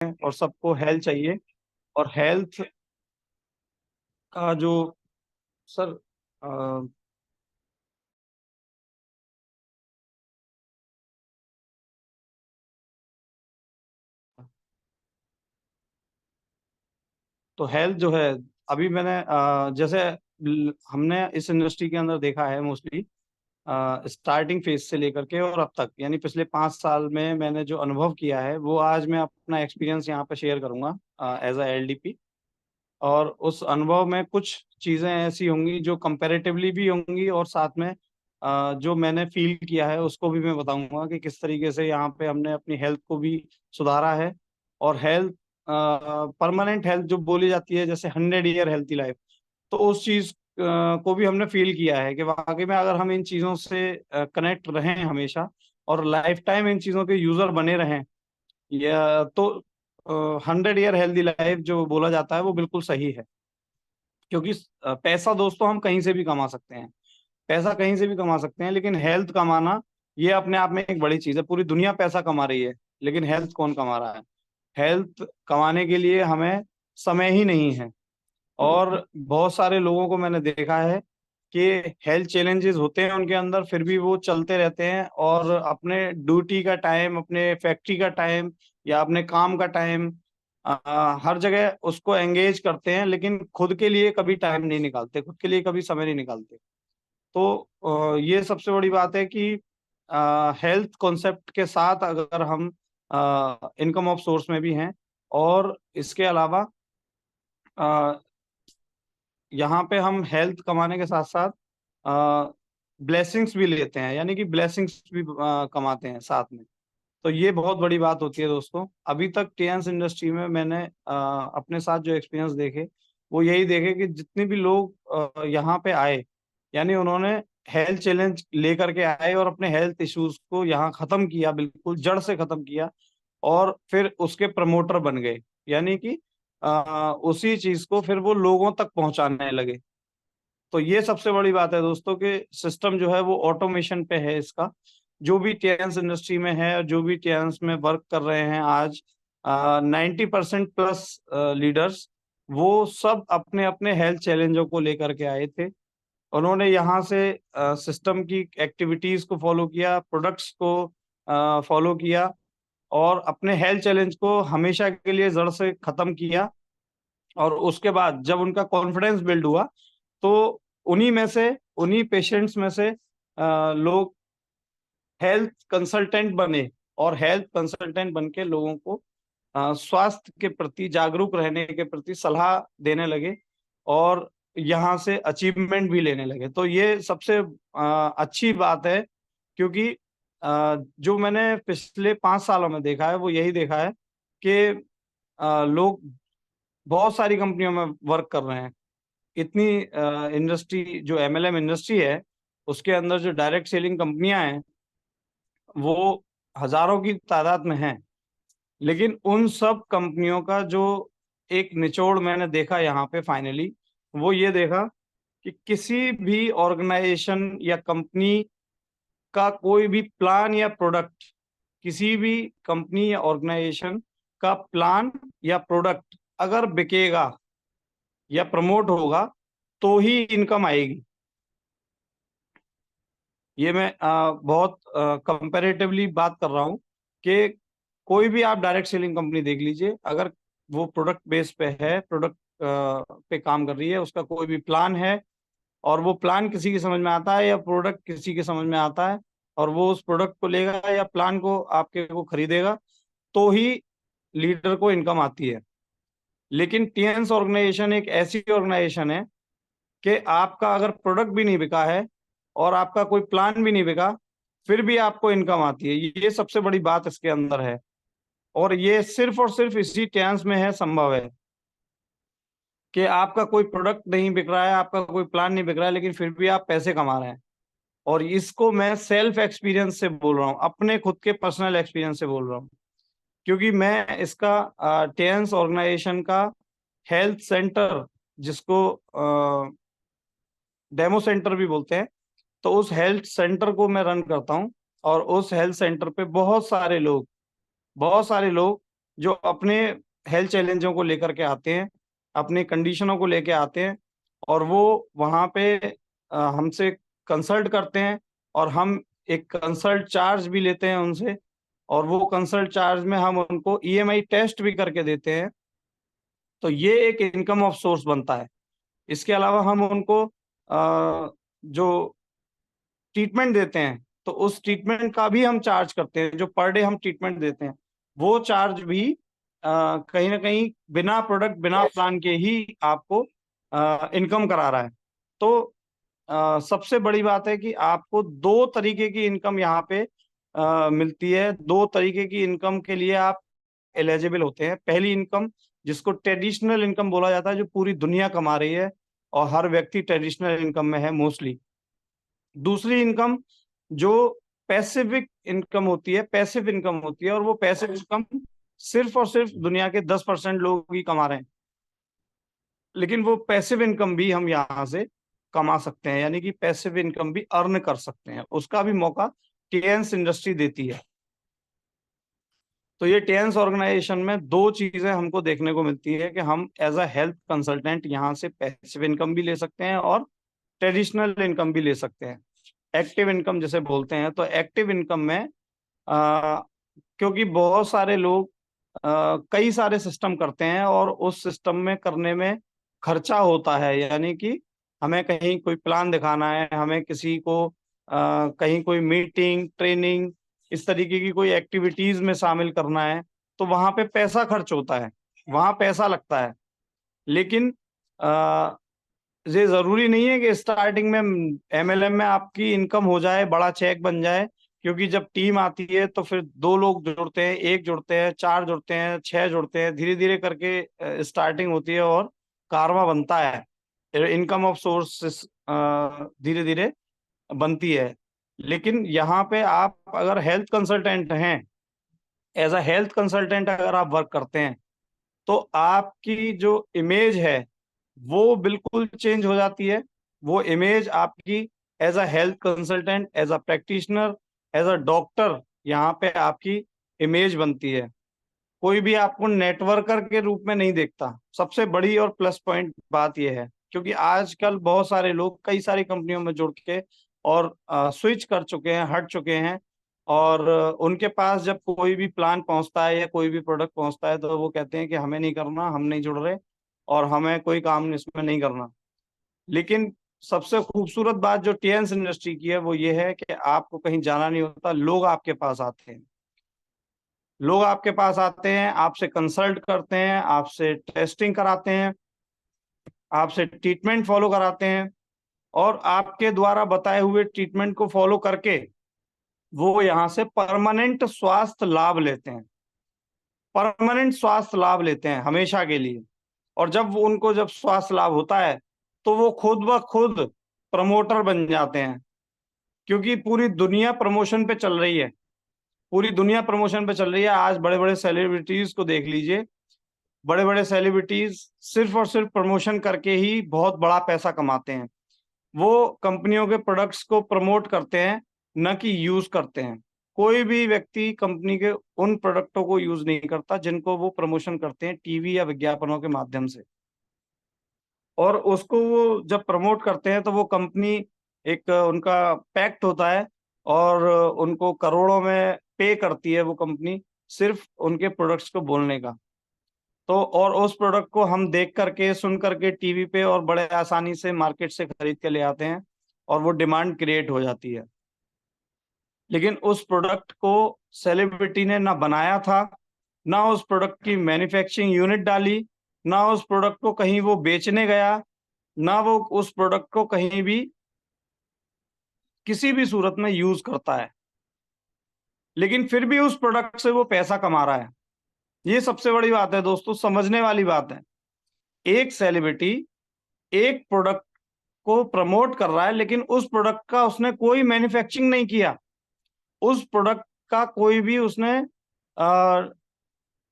और सबको हेल्थ चाहिए। और हेल्थ का जो सर तो हेल्थ जो है, अभी मैंने जैसे हमने इस इंडस्ट्री के अंदर देखा है मोस्टली स्टार्टिंग फेज से लेकर के और अब तक, यानी पिछले 5 साल में मैंने जो अनुभव किया है वो आज मैं अपना एक्सपीरियंस यहाँ पे शेयर करूंगा एज अ एलडीपी। और उस अनुभव में कुछ चीजें ऐसी होंगी जो कंपैरेटिवली भी होंगी, और साथ में जो मैंने फील किया है उसको भी मैं बताऊंगा कि किस तरीके से यहाँ पे हमने अपनी हेल्थ को भी सुधारा है। और हेल्थ, परमानेंट हेल्थ जो बोली जाती है, जैसे 100 ईयर हेल्थी लाइफ, तो उस चीज को भी हमने फील किया है कि वाकई में अगर हम इन चीजों से कनेक्ट रहें हमेशा और लाइफ टाइम इन चीजों के यूजर बने रहें, या तो 100 ईयर हेल्दी लाइफ जो बोला जाता है वो बिल्कुल सही है। क्योंकि पैसा दोस्तों हम कहीं से भी कमा सकते हैं, पैसा कहीं से भी कमा सकते हैं, लेकिन हेल्थ कमाना ये अपने आप में एक बड़ी चीज है। पूरी दुनिया पैसा कमा रही है, लेकिन हेल्थ कौन कमा रहा है? हेल्थ कमाने के लिए हमें समय ही नहीं है। और बहुत सारे लोगों को मैंने देखा है कि हेल्थ चैलेंजेस होते हैं उनके अंदर, फिर भी वो चलते रहते हैं और अपने ड्यूटी का टाइम, अपने फैक्ट्री का टाइम या अपने काम का टाइम, हर जगह उसको एंगेज करते हैं, लेकिन खुद के लिए कभी टाइम नहीं निकालते, खुद के लिए कभी समय नहीं निकालते। तो ये सबसे बड़ी बात है कि हेल्थ कॉन्सेप्ट के साथ अगर हम इनकम ऑफ सोर्स में भी हैं, और इसके अलावा यहाँ पे हम हेल्थ कमाने के साथ साथ ब्लेसिंग्स भी लेते हैं, यानी कि ब्लेसिंग्स भी कमाते हैं साथ में। तो ये बहुत बड़ी बात होती है दोस्तों। अभी तक टीएंस इंडस्ट्री में मैंने अपने साथ जो एक्सपीरियंस देखे वो यही देखे कि जितने भी लोग यहाँ पे आए, यानी उन्होंने हेल्थ चैलेंज लेकर के आए और अपने हेल्थ इश्यूज को यहाँ खत्म किया, बिल्कुल जड़ से खत्म किया, और फिर उसके प्रमोटर बन गए। यानी कि उसी चीज को फिर वो लोगों तक पहुंचाने लगे। तो ये सबसे बड़ी बात है दोस्तों कि सिस्टम जो है वो ऑटोमेशन पे है इसका। जो भी टीएंस इंडस्ट्री में है और जो भी टीएंस में वर्क कर रहे हैं आज, 90% प्लस लीडर्स, वो सब अपने अपने हेल्थ चैलेंजों को लेकर के आए थे। उन्होंने यहाँ से सिस्टम की एक्टिविटीज को फॉलो किया, प्रोडक्ट्स को फॉलो किया, और अपने हेल्थ चैलेंज को हमेशा के लिए जड़ से खत्म किया। और उसके बाद जब उनका कॉन्फिडेंस बिल्ड हुआ, तो उन्हीं में से, उन्हीं पेशेंट्स में से लोग हेल्थ कंसल्टेंट बने, और हेल्थ कंसल्टेंट बन के लोगों को स्वास्थ्य के प्रति जागरूक रहने के प्रति सलाह देने लगे, और यहाँ से अचीवमेंट भी लेने लगे। तो ये सबसे अच्छी बात है। क्योंकि जो मैंने पिछले 5 सालों में देखा है वो यही देखा है कि लोग बहुत सारी कंपनियों में वर्क कर रहे हैं। इतनी इंडस्ट्री जो एमएलएम इंडस्ट्री है, उसके अंदर जो डायरेक्ट सेलिंग कंपनियां हैं वो हजारों की तादाद में हैं। लेकिन उन सब कंपनियों का जो एक निचोड़ मैंने देखा यहाँ पे फाइनली, वो ये देखा कि किसी भी ऑर्गेनाइजेशन या कंपनी का कोई भी प्लान या प्रोडक्ट, किसी भी कंपनी या ऑर्गेनाइजेशन का प्लान या प्रोडक्ट अगर बिकेगा या प्रमोट होगा तो ही इनकम आएगी। ये मैं बहुत कंपैरेटिवली बात कर रहा हूँ कि कोई भी आप डायरेक्ट सेलिंग कंपनी देख लीजिए, अगर वो प्रोडक्ट बेस पे है, प्रोडक्ट पे काम कर रही है, उसका कोई भी प्लान है, और वो प्लान किसी की समझ में आता है या प्रोडक्ट किसी के समझ में आता है, और वो उस प्रोडक्ट को लेगा या प्लान को आपके को खरीदेगा, तो ही लीडर को इनकम आती है। लेकिन टीएंस ऑर्गेनाइजेशन एक ऐसी ऑर्गेनाइजेशन है कि आपका अगर प्रोडक्ट भी नहीं बिका है और आपका कोई प्लान भी नहीं बिका, फिर भी आपको इनकम आती है। ये सबसे बड़ी बात इसके अंदर है, और ये सिर्फ और सिर्फ इसी टेंस में है, संभव है कि आपका कोई प्रोडक्ट नहीं बिक रहा है, आपका कोई प्लान नहीं बिक रहा है, लेकिन फिर भी आप पैसे कमा रहे हैं। और इसको मैं सेल्फ एक्सपीरियंस से बोल रहा हूँ, अपने खुद के पर्सनल एक्सपीरियंस से बोल रहा हूँ। क्योंकि मैं इसका टेंस ऑर्गेनाइजेशन का हेल्थ सेंटर, जिसको डेमो सेंटर भी बोलते हैं, तो उस हेल्थ सेंटर को मैं रन करता हूँ। और उस हेल्थ सेंटर पे बहुत सारे लोग जो अपने हेल्थ चैलेंजों को लेकर के आते हैं, अपनी कंडीशनों को लेके आते हैं, और वो वहाँ पे हमसे कंसल्ट करते हैं, और हम एक कंसल्ट चार्ज भी लेते हैं उनसे, और वो कंसल्ट चार्ज में हम उनको ईएमआई टेस्ट भी करके देते हैं। तो ये एक इनकम ऑफ सोर्स बनता है। इसके अलावा हम उनको जो ट्रीटमेंट देते हैं, तो उस ट्रीटमेंट का भी हम चार्ज करते हैं। जो पर डे हम ट्रीटमेंट देते हैं, वो चार्ज भी कहीं ना कहीं बिना प्रोडक्ट, बिना प्लान के ही आपको इनकम करा रहा है। तो सबसे बड़ी बात है कि आपको दो तरीके की इनकम यहाँ पे मिलती है। दो तरीके की इनकम के लिए आप एलिजिबल होते हैं। पहली इनकम, जिसको ट्रेडिशनल इनकम बोला जाता है, जो पूरी दुनिया कमा रही है और हर व्यक्ति ट्रेडिशनल इनकम में है मोस्टली। दूसरी इनकम जो पैसिविक इनकम होती है, पैसिव इनकम होती है, और वो पैसिव इनकम सिर्फ और सिर्फ दुनिया के 10% लोग ही कमा रहे हैं। लेकिन वो पैसिव इनकम भी हम यहाँ से कमा सकते हैं, यानी कि पैसिव इनकम भी अर्न कर सकते हैं, उसका भी मौका टीएन्स इंडस्ट्री देती है। तो ये टीएन्स ऑर्गेनाइजेशन में दो चीजें हमको देखने को मिलती है कि हम एज अ हेल्थ कंसल्टेंट यहाँ से पैसिव इनकम भी ले सकते हैं और ट्रेडिशनल इनकम भी ले सकते हैं। एक्टिव इनकम जिसे बोलते हैं, तो एक्टिव इनकम में आ, क्योंकि बहुत सारे लोग कई सारे सिस्टम करते हैं, और उस सिस्टम में करने में खर्चा होता है, यानी कि हमें कहीं कोई प्लान दिखाना है, हमें किसी को कहीं कोई मीटिंग, ट्रेनिंग, इस तरीके की कोई एक्टिविटीज में शामिल करना है, तो वहां पे पैसा खर्च होता है, वहां पैसा लगता है। लेकिन ये जरूरी नहीं है कि स्टार्टिंग में एमएलएम में आपकी इनकम हो जाए, बड़ा चेक बन जाए। क्योंकि जब टीम आती है तो फिर दो लोग जुड़ते हैं, एक जुड़ते हैं, चार जुड़ते हैं, छह जुड़ते हैं, धीरे धीरे करके स्टार्टिंग होती है और कारवा बनता है। इनकम ऑफ सोर्स धीरे धीरे बनती है। लेकिन यहाँ पे आप अगर हेल्थ कंसल्टेंट हैं, एज अ हेल्थ कंसल्टेंट अगर आप वर्क करते हैं, तो आपकी जो इमेज है वो बिल्कुल चेंज हो जाती है। वो इमेज आपकी as a health consultant, as a practitioner, as a doctor, यहाँ पे आपकी इमेज बनती है। कोई भी आपको नेटवर्कर के रूप में नहीं देखता। सबसे बड़ी और प्लस पॉइंट बात यह है, क्योंकि आजकल बहुत सारे लोग कई सारी कंपनियों में जुड़ के और स्विच कर चुके हैं, हट चुके हैं, और उनके पास जब कोई भी प्लान पहुंचता है या कोई भी प्रोडक्ट पहुंचता है, तो वो कहते हैं कि हमें नहीं करना, हम नहीं जुड़ रहे, और हमें कोई काम इसमें नहीं करना। लेकिन सबसे खूबसूरत बात जो टीएन्स इंडस्ट्री की है, वो ये है कि आपको कहीं जाना नहीं होता। लोग आपके पास आते हैं, लोग आपके पास आते हैं, आपसे कंसल्ट करते हैं, आपसे टेस्टिंग कराते हैं, आपसे ट्रीटमेंट फॉलो कराते हैं, और आपके द्वारा बताए हुए ट्रीटमेंट को फॉलो करके वो यहाँ से परमानेंट स्वास्थ्य लाभ लेते हैं। परमानेंट स्वास्थ्य लाभ लेते हैं हमेशा के लिए। और जब उनको जब स्वास्थ्य लाभ होता है, तो वो खुद ब खुद प्रमोटर बन जाते हैं। क्योंकि पूरी दुनिया प्रमोशन पे चल रही है, पूरी दुनिया प्रमोशन पे चल रही है। आज बड़े बड़े सेलिब्रिटीज को देख लीजिए, बड़े बड़े सेलिब्रिटीज सिर्फ और सिर्फ प्रमोशन करके ही बहुत बड़ा पैसा कमाते हैं। वो कंपनियों के प्रोडक्ट्स को प्रमोट करते हैं, न कि यूज करते हैं। कोई भी व्यक्ति कंपनी के उन प्रोडक्टों को यूज नहीं करता जिनको वो प्रमोशन करते हैं टीवी या विज्ञापनों के माध्यम से। और उसको वो जब प्रमोट करते हैं, तो वो कंपनी, एक उनका पैक्ट होता है, और उनको करोड़ों में पे करती है वो कंपनी, सिर्फ उनके प्रोडक्ट्स को बोलने का। तो और उस प्रोडक्ट को हम देख करके, सुन करके टीवी पे और बड़े आसानी से मार्केट से खरीद के ले आते हैं, और वो डिमांड क्रिएट हो जाती है। लेकिन उस प्रोडक्ट को सेलिब्रिटी ने ना बनाया था, ना उस प्रोडक्ट की मैन्युफैक्चरिंग यूनिट डाली, ना उस प्रोडक्ट को कहीं वो बेचने गया, ना वो उस प्रोडक्ट को कहीं भी किसी भी सूरत में यूज करता है। लेकिन फिर भी उस प्रोडक्ट से वो पैसा कमा रहा है। ये सबसे बड़ी बात है दोस्तों, समझने वाली बात है। एक सेलिब्रिटी एक प्रोडक्ट को प्रमोट कर रहा है, लेकिन उस प्रोडक्ट का उसने कोई मैन्युफैक्चरिंग नहीं किया, उस प्रोडक्ट का कोई भी उसने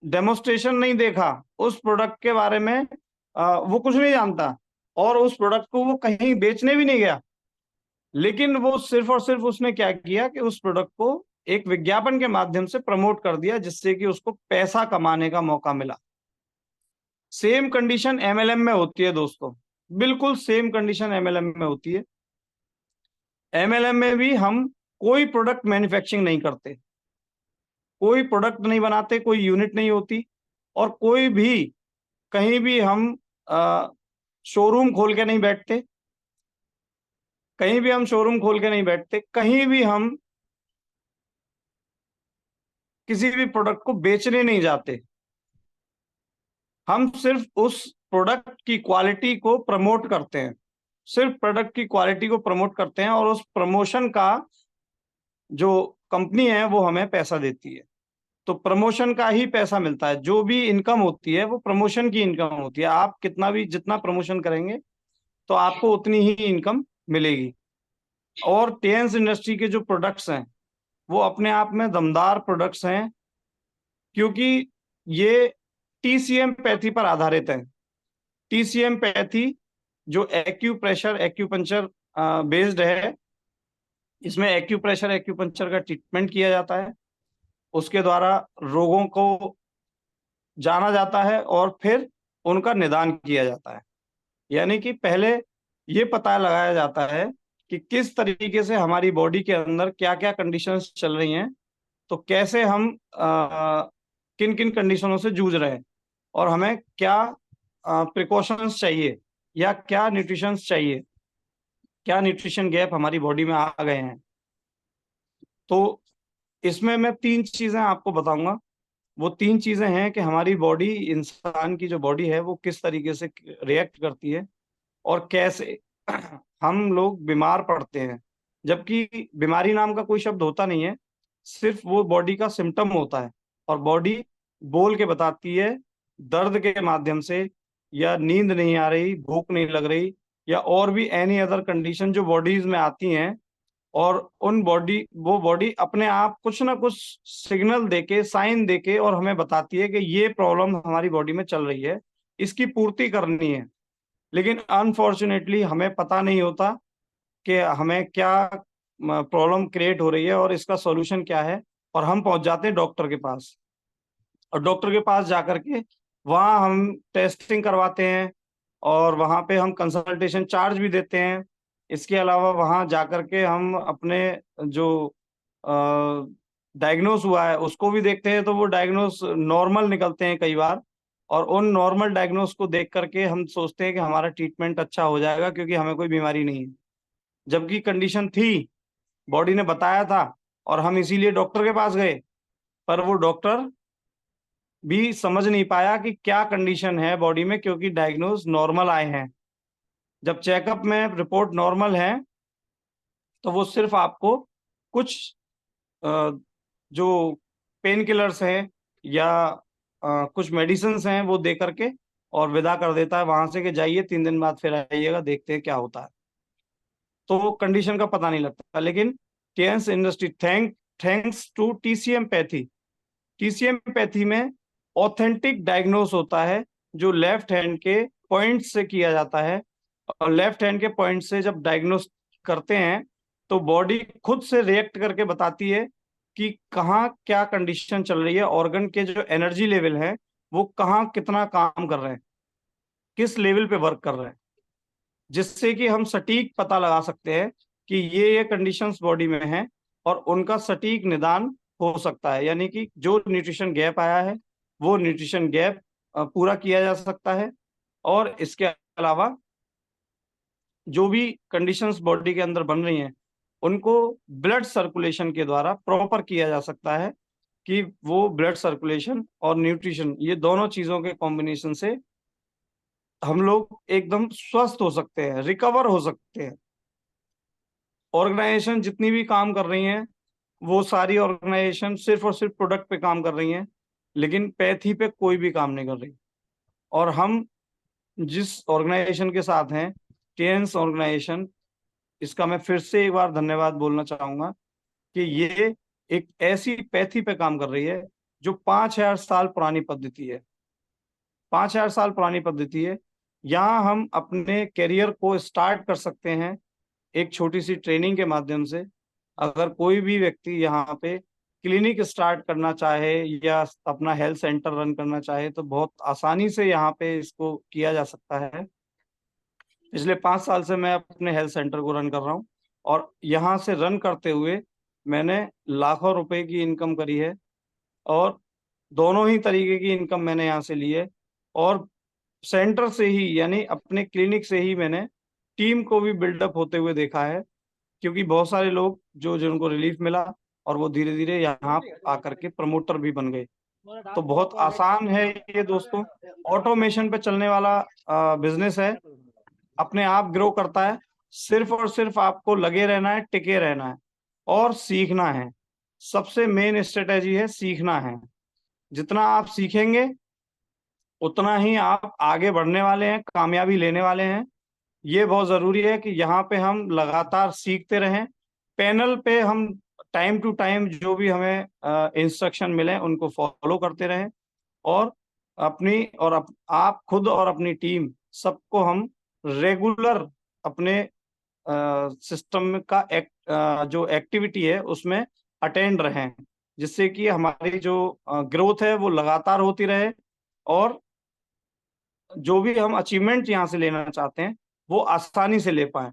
डेमोस्ट्रेशन नहीं देखा, उस प्रोडक्ट के बारे में वो कुछ नहीं जानता, और उस प्रोडक्ट को वो कहीं बेचने भी नहीं गया। लेकिन वो सिर्फ और सिर्फ उसने क्या किया कि उस प्रोडक्ट को एक विज्ञापन के माध्यम से प्रमोट कर दिया, जिससे कि उसको पैसा कमाने का मौका मिला। सेम कंडीशन एमएलएम में होती है दोस्तों, बिल्कुल सेम कंडीशन एमएलएम में होती है। एमएलएम में भी हम कोई प्रोडक्ट मैन्युफैक्चरिंग नहीं करते, कोई प्रोडक्ट नहीं बनाते, कोई यूनिट नहीं होती, और कोई भी कहीं भी हम शोरूम खोल के नहीं बैठते, कहीं भी हम शोरूम खोल के नहीं बैठते, कहीं भी हम किसी भी प्रोडक्ट को बेचने नहीं जाते। हम सिर्फ उस प्रोडक्ट की क्वालिटी को प्रमोट करते हैं, सिर्फ प्रोडक्ट की क्वालिटी को प्रमोट करते हैं, और उस प्रमोशन का जो कंपनी है वो हमें पैसा देती है। तो प्रमोशन का ही पैसा मिलता है, जो भी इनकम होती है वो प्रमोशन की इनकम होती है। आप कितना भी जितना प्रमोशन करेंगे तो आपको उतनी ही इनकम मिलेगी। और टेंस इंडस्ट्री के जो प्रोडक्ट्स हैं वो अपने आप में दमदार प्रोडक्ट्स हैं, क्योंकि ये टीसीएम पैथी पर आधारित है। टीसीएम पैथी जो एक्यूप्रेशर एक्यूपंचर बेस्ड है, इसमें एक्यूप्रेशर एक्यूपंचर का ट्रीटमेंट किया जाता है, उसके द्वारा रोगों को जाना जाता है और फिर उनका निदान किया जाता है। यानी कि पहले ये पता लगाया जाता है कि किस तरीके से हमारी बॉडी के अंदर क्या क्या कंडीशंस चल रही हैं, तो कैसे हम किन किन कंडीशनों से जूझ रहे हैं, और हमें क्या प्रिकॉशंस चाहिए, या क्या न्यूट्रिशंस चाहिए, क्या न्यूट्रिशन गैप हमारी बॉडी में आ गए हैं। तो इसमें मैं 3 चीजें आपको बताऊंगा। वो 3 चीजें हैं कि हमारी बॉडी, इंसान की जो बॉडी है वो किस तरीके से रिएक्ट करती है, और कैसे हम लोग बीमार पड़ते हैं। जबकि बीमारी नाम का कोई शब्द होता नहीं है, सिर्फ वो बॉडी का सिम्टम होता है, और बॉडी बोल के बताती है दर्द के माध्यम से, या नींद नहीं आ रही, भूख नहीं लग रही, या और भी एनी अदर कंडीशन जो बॉडीज में आती हैं। और वो बॉडी अपने आप कुछ ना कुछ सिग्नल देके, साइन देके, और हमें बताती है कि ये प्रॉब्लम हमारी बॉडी में चल रही है, इसकी पूर्ति करनी है। लेकिन अनफॉर्चुनेटली हमें पता नहीं होता कि हमें क्या प्रॉब्लम क्रिएट हो रही है और इसका सॉल्यूशन क्या है, और हम पहुंच जाते हैं डॉक्टर के पास। और डॉक्टर के पास जाकर के वहाँ हम टेस्टिंग करवाते हैं, और वहाँ पे हम कंसल्टेशन चार्ज भी देते हैं। इसके अलावा वहाँ जाकर के हम अपने जो डायग्नोस हुआ है उसको भी देखते हैं, तो वो डायग्नोस नॉर्मल निकलते हैं कई बार। और उन नॉर्मल डायग्नोस को देख करके हम सोचते हैं कि हमारा ट्रीटमेंट अच्छा हो जाएगा, क्योंकि हमें कोई बीमारी नहीं है, जबकि कंडीशन थी, बॉडी ने बताया था, और हम इसीलिए डॉक्टर के पास गए। पर वो डॉक्टर भी समझ नहीं पाया कि क्या कंडीशन है बॉडी में, क्योंकि डायग्नोज नॉर्मल आए हैं। जब चेकअप में रिपोर्ट नॉर्मल है तो वो सिर्फ आपको कुछ जो पेन किलर्स हैं, या कुछ मेडिसिन हैं वो दे करके और विदा कर देता है वहां से, कि जाइए 3 दिन बाद फिर आइएगा, देखते हैं क्या होता है। तो कंडीशन का पता नहीं लगता। लेकिन टीएंस industry, thanks to TCM pathy, TCM pathy में ऑथेंटिक डायग्नोस होता है, जो लेफ्ट हैंड के पॉइंट से किया जाता है। और लेफ्ट हैंड के पॉइंट से जब डायग्नोस करते हैं तो बॉडी खुद से रिएक्ट करके बताती है कि कहाँ क्या कंडीशन चल रही है, ऑर्गन के जो एनर्जी लेवल है वो कहाँ कितना काम कर रहे हैं, किस लेवल पे वर्क कर रहे हैं, जिससे कि हम सटीक पता लगा सकते हैं कि ये कंडीशंस बॉडी में हैं, और उनका सटीक निदान हो सकता है। यानी कि जो न्यूट्रिशन गैप आया है वो न्यूट्रिशन गैप पूरा किया जा सकता है। और इसके अलावा जो भी कंडीशंस बॉडी के अंदर बन रही हैं उनको ब्लड सर्कुलेशन के द्वारा प्रॉपर किया जा सकता है, कि वो ब्लड सर्कुलेशन और न्यूट्रिशन, ये दोनों चीजों के कॉम्बिनेशन से हम लोग एकदम स्वस्थ हो सकते हैं, रिकवर हो सकते हैं। ऑर्गेनाइजेशन जितनी भी काम कर रही हैं वो सारी ऑर्गेनाइजेशन सिर्फ और सिर्फ प्रोडक्ट पे काम कर रही हैं, लेकिन पैथी पे कोई भी काम नहीं कर रही। और हम जिस ऑर्गेनाइजेशन के साथ हैं, टेंस ऑर्गेनाइजेशन, इसका मैं फिर से एक बार धन्यवाद बोलना चाहूंगा कि ये एक ऐसी पैथी पे काम कर रही है जो 5,000 साल पुरानी पद्धति है। 5,000 साल पुरानी पद्धति है। यहाँ हम अपने करियर को स्टार्ट कर सकते हैं एक छोटी सी ट्रेनिंग के माध्यम से। अगर कोई भी व्यक्ति यहाँ पे क्लिनिक स्टार्ट करना चाहे या अपना हेल्थ सेंटर रन करना चाहे तो बहुत आसानी से यहाँ पे इसको किया जा सकता है। पिछले 5 साल से मैं अपने हेल्थ सेंटर को रन कर रहा हूँ और यहाँ से रन करते हुए मैंने लाखों रुपए की इनकम करी है, और दोनों ही तरीके की इनकम मैंने यहाँ से ली है। और सेंटर से ही यानी अपने क्लिनिक से ही मैंने टीम को भी बिल्डअप होते हुए देखा है, क्योंकि बहुत सारे लोग जो जिनको रिलीफ मिला और वो धीरे धीरे यहाँ आकर के प्रमोटर भी बन गए। तो बहुत आसान है ये दोस्तों, ऑटोमेशन पे चलने वाला बिजनेस है, अपने आप ग्रो करता है। सिर्फ और सिर्फ आपको लगे रहना है, टिके रहना है और सीखना है। सबसे मेन स्ट्रेटेजी है सीखना है। जितना आप सीखेंगे उतना ही आप आगे बढ़ने वाले हैं, कामयाबी लेने वाले हैं। ये बहुत जरूरी है कि यहाँ पे हम लगातार सीखते रहें। पैनल पे हम टाइम टू टाइम जो भी हमें इंस्ट्रक्शन मिले उनको फॉलो करते रहें, और अपनी और आप खुद और अपनी टीम सबको हम रेगुलर अपने सिस्टम का जो एक्टिविटी है उसमें अटेंड रहें, जिससे कि हमारी जो ग्रोथ है वो लगातार होती रहे, और जो भी हम अचीवमेंट यहाँ से लेना चाहते हैं वो आसानी से ले पाए।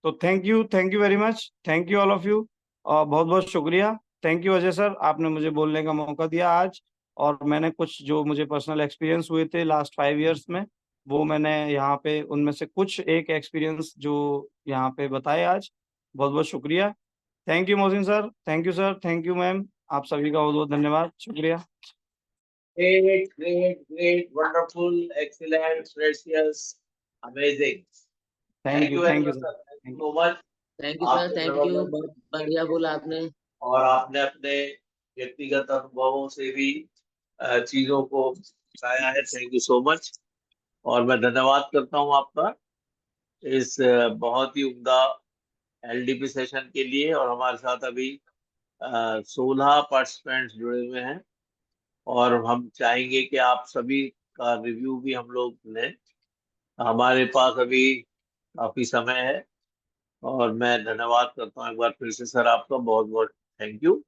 तो thank you very much, thank you all of you, और बहुत बहुत शुक्रिया। थैंक यू अजय सर, आपने मुझे बोलने का मौका दिया आज, और मैंने कुछ जो मुझे पर्सनल एक्सपीरियंस हुए थे लास्ट 5 इयर्स में वो मैंने यहाँ पे उनमें से कुछ एक एक्सपीरियंस जो यहाँ पे बताए आज। बहुत बहुत शुक्रिया। Thank you Mohsin sir, thank you sir, thank you ma'am, आप सभी का बहुत बहुत धन्यवाद, शुक्रिया। Great, great, great, wonderful, excellent, precious, amazing. Thank you very thank you much, sir, sir. Thank you thank so much. Thank you sir, आपने thank you, जबरदस्त बहुत बढ़िया बोला आपने। और आपने अपने व्यक्तिगत अनुभवों से भी चीजों को बताया है। Thank you so much. और मैं धन्यवाद करता हूँ आपका इस बहुत ही उम्दा एलडीपी सेशन के लिए। और हमारे साथ अभी 16 पार्टिसिपेंट्स जुड़े हुए हैं और हम चाहेंगे कि आप सभी का रिव्यू भी हम लोग लें। हमारे पास अभी काफी समय है और मैं धन्यवाद करता हूँ एक बार फिर से सर, आपका बहुत बहुत थैंक यू।